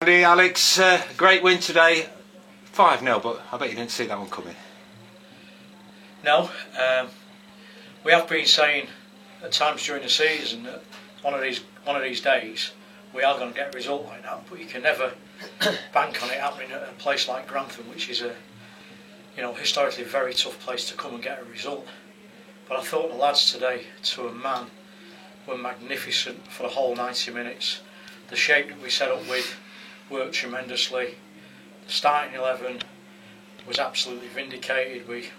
Andy, Alex, great win today, 5-0, but I bet you didn't see that one coming. No, we have been saying at times during the season that one of these days we are going to get a result like that, but you can never bank on it happening at a place like Grantham, which is a historically very tough place to come and get a result. But I thought the lads today, to a man, were magnificent for the whole 90 minutes. The shape that we set up with worked tremendously. The starting 11 was absolutely vindicated. We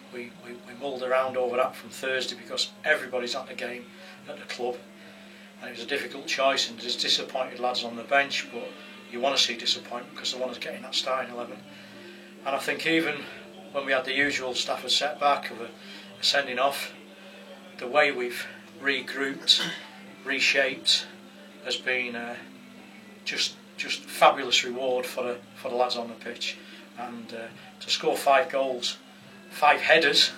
mulled around over that from Thursday because everybody's at the game at the club, and it was a difficult choice, and there's disappointed lads on the bench, but you want to see disappointment because the one is getting that starting 11. And I think even when we had the usual Stafford setback of a sending off, the way we've regrouped, reshaped has been just fabulous reward for the lads on the pitch. And to score 5 goals, 5 headers,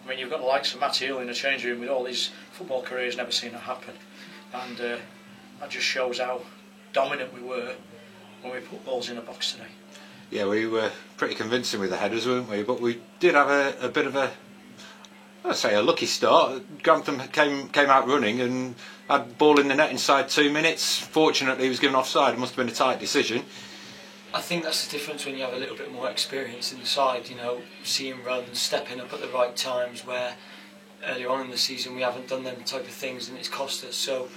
I mean, you've got the likes of Matty Hill in the change room with all his football careers, never seen that happen. And that just shows how dominant we were when we put balls in the box today. Yeah, we were pretty convincing with the headers, weren't we? But we did have a bit of I'd say a lucky start. Grantham came out running and had ball in the net inside 2 minutes. Fortunately, he was given offside. It must have been a tight decision. I think that's the difference when you have a little bit more experience in the side, seeing runs, stepping up at the right times, where earlier on in the season we haven't done them type of things and it's cost us. So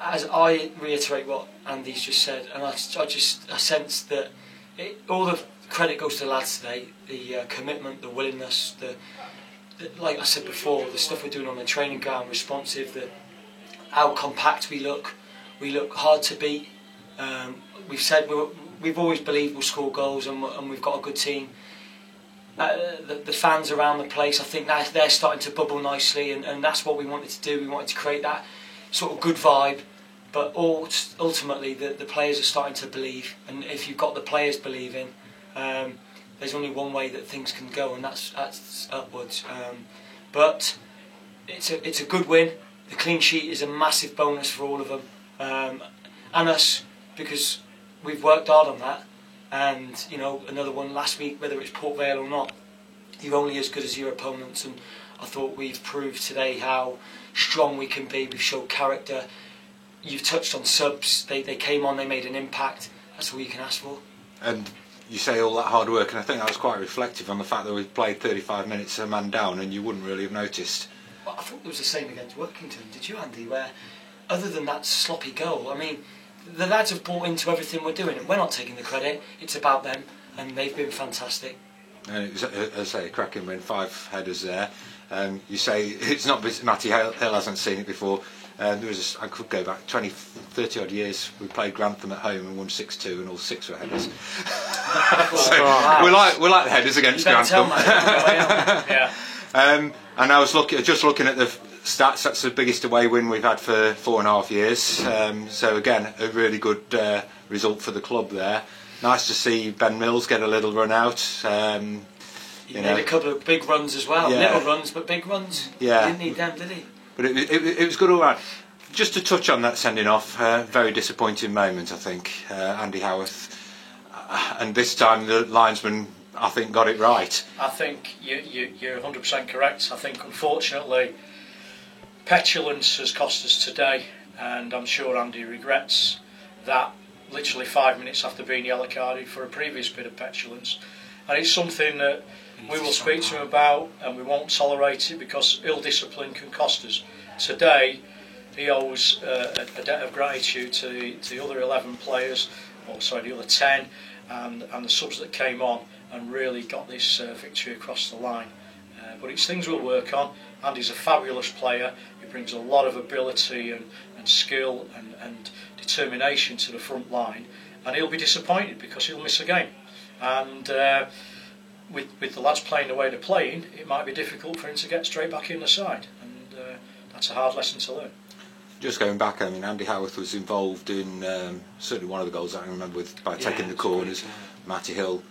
as I reiterate what Andy's just said, and I sense that all the credit goes to the lads today, the commitment, the willingness, like I said before, the stuff we're doing on the training ground, responsive, how compact we look hard to beat. We've said we've always believed we'll score goals, and we've got a good team. The fans around the place, I think they're starting to bubble nicely, and that's what we wanted to do. We wanted to create that sort of good vibe, but ultimately the players are starting to believe, and if you've got the players believing, there's only one way that things can go, and that's upwards. But it's a good win. The clean sheet is a massive bonus for all of them, and us, because we've worked hard on that. And another one last week, whether it's Port Vale or not, you're only as good as your opponents, and I thought we've proved today how strong we can be. We've showed character. You've touched on subs. They came on, they made an impact. That's all you can ask for. And you say all that hard work, and I think that was quite reflective on the fact that we played 35 minutes a man down, and you wouldn't really have noticed. Well, I thought it was the same against Workington. Did you, Andy? Where, other than that sloppy goal, I mean, the lads have bought into everything we're doing, and we're not taking the credit. It's about them, and they've been fantastic. It was, as I say, a cracking win, 5 headers there. You say it's not Matty Hill hasn't seen it before. There was I could go back 20, 30 odd years. We played Grantham at home and won 6-2, and all 6 were headers. So we like the headers against Grantham. Yeah. And I was just looking at the stats. That's the biggest away win we've had for 4.5 years. So again, a really good result for the club there. Nice to see Ben Mills get a little run out. He made a couple of big runs as well. Yeah. Little runs, but big runs. Yeah. He didn't need them, did he? But it was good all right. Just to touch on that sending off, very disappointing moment, I think. Andy Howarth, and this time the linesman, I think, got it right. I think you're 100% correct. I think unfortunately petulance has cost us today, and I'm sure Andy regrets that. Literally 5 minutes after being yellow carded for a previous bit of petulance, and it's something that we will speak to him about, and we won't tolerate it because ill discipline can cost us. Today he owes a debt of gratitude to the other 11 players, or sorry, the other 10, and the subs that came on and really got this victory across the line. But it's things we'll work on. Andy's a fabulous player. He brings a lot of ability and skill and determination to the front line, and he'll be disappointed because he'll miss a game. And with the lads playing the way they're playing, it might be difficult for him to get straight back in the side, and that's a hard lesson to learn. Just going back, I mean, Andy Howarth was involved in certainly one of the goals I can remember by taking the corners. Matty Hill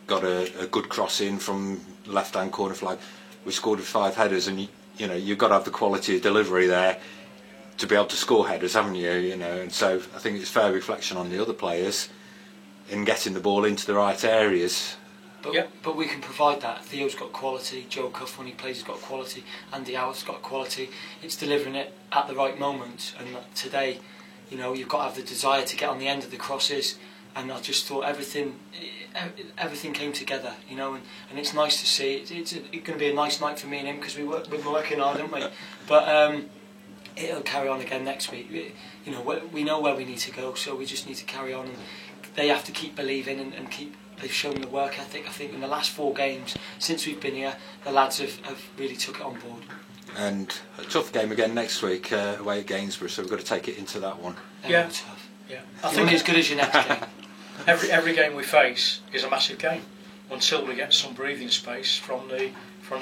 got a good cross in from left-hand corner flag. We scored with 5 headers, and you've got to have the quality of delivery there. to be able to score headers, haven't you? You know, and so I think it's fair reflection on the other players in getting the ball into the right areas. But we can provide that. Theo's got quality, Joe Cuff when he plays has got quality, Andy Howard's got quality. It's delivering it at the right moment, and today, you know, you've got to have the desire to get on the end of the crosses, and I just thought everything came together, you know, and it's nice to see. It's going to be a nice night for me and him because we've been working hard, haven't we? But it'll carry on again next week. You know, we know where we need to go, so we just need to carry on, and they have to keep believing and keep. They've shown the work ethic. I think in the last 4 games since we've been here, the lads have really took it on board. And a tough game again next week away at Gainsborough, so we've got to take it into that one. Yeah, Tough. yeah. I think as good as your next game. Every game we face is a massive game until we get some breathing space from the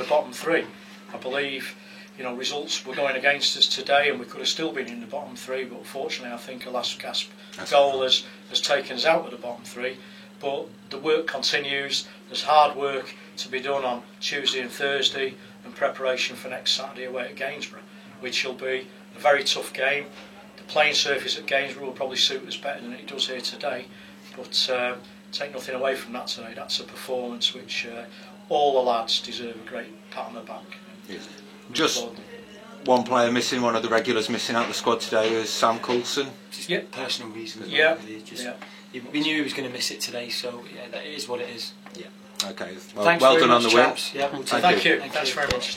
bottom 3. I believe, you know, results were going against us today, and we could have still been in the bottom 3. But unfortunately, I think a last gasp goal has taken us out of the bottom 3. But the work continues. There's hard work to be done on Tuesday and Thursday in preparation for next Saturday away at Gainsborough, which will be a very tough game. The playing surface at Gainsborough will probably suit us better than it does here today, but take nothing away from that today. That's a performance which all the lads deserve a great pat on the back. Yes. Just one player missing, one of the regulars missing out the squad today is Sam Coulson. Just personal reasons. Yeah. Really. We knew he was going to miss it today, so yeah, that is what it is. Yeah. Okay. Well, Thanks well very done much, on the win. chaps. Yeah, we'll Thank you. Thank Thanks you. very much.